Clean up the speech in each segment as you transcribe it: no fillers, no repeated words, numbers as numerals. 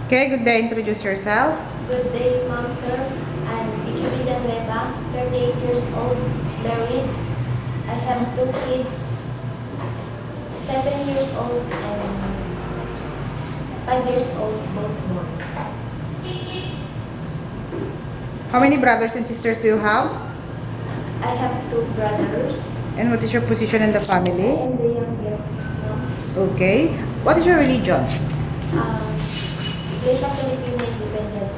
Okay, good day. Introduce yourself. Good day, Ma'am, sir. I'm Vicky Villanueva, 38 years old, married. I have 2 kids, 7 years old and 5 years old, both boys. How many brothers and sisters do you have? I have 2 brothers. And what is your position in the I family? am the youngest, ma'am. Okay. What is your religion? Iglesia Filipina Independent.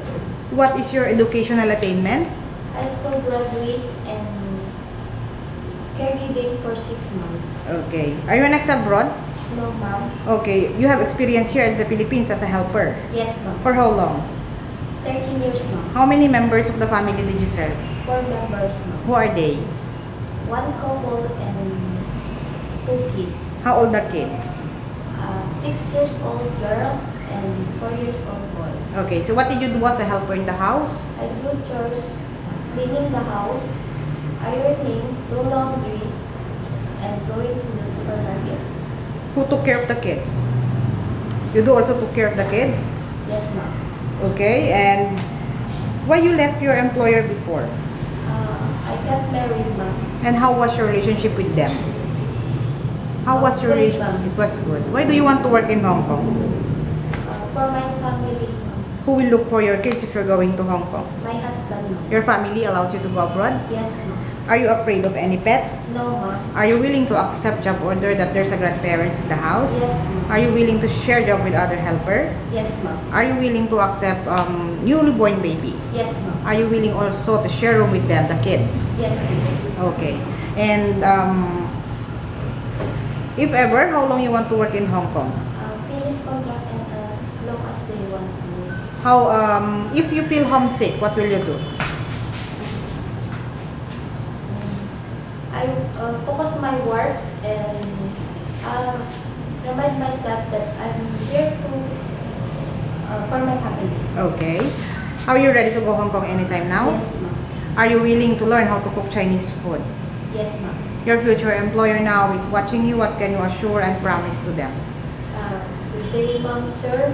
What is your educational attainment? High school graduate and caregiving for 6 months. Okay. Are you an ex-abroad? No, ma'am. Okay. You have experience here in the Philippines as a helper. Yes, ma'am. For how long? 13 years, ma'am. How many members of the family did you serve? 4 members, ma'am. Who are they? 1 couple and 2 kids. How old the kids? 6 years old girl and 4 years old boy. Okay. So what did you do as a helper in the house? I do chores, cleaning the house, ironing, do laundry, and going to the supermarket. Who took care of the kids? You do also took care of the kids? Yes, ma'am. Okay. And why you left your employer before? I got married, ma'am. And how was your relationship with them? How was your Good, relationship? ma'am. It was good. Why do you want to work in Hong Kong? For my family, ma'am. Who will look for your kids if you're going to Hong Kong? My husband, ma'am. Your family allows you to go abroad? Yes, ma'am. Are you afraid of any pet? No, ma'am. Are you willing to accept job order that there's a grandparents in the house? Yes, ma'am. Are you willing to share job with other helper? Yes, ma'am. Are you willing to accept newly born baby? Yes, ma'am. Are you willing also to share room with them, the kids? Yes, ma'am. Okay. And if ever, how long you want to work in Hong Kong? Finish contract and as long as they want me. How if you feel homesick, what will you do? I focus my work and remind myself that I'm here to for my family. Okay. Are you ready to go Hong Kong anytime now? Yes, ma'am. Are you willing to learn how to cook Chinese food? Yes, ma'am. Your future employer now is watching you. What can you assure and promise to them? Good day, ma'am, sir.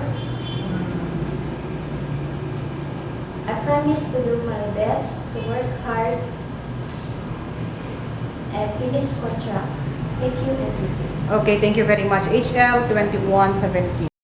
I promise to do my best, to work hard, and finish contract. Thank you, everything. Okay, thank you very much. HL 2170.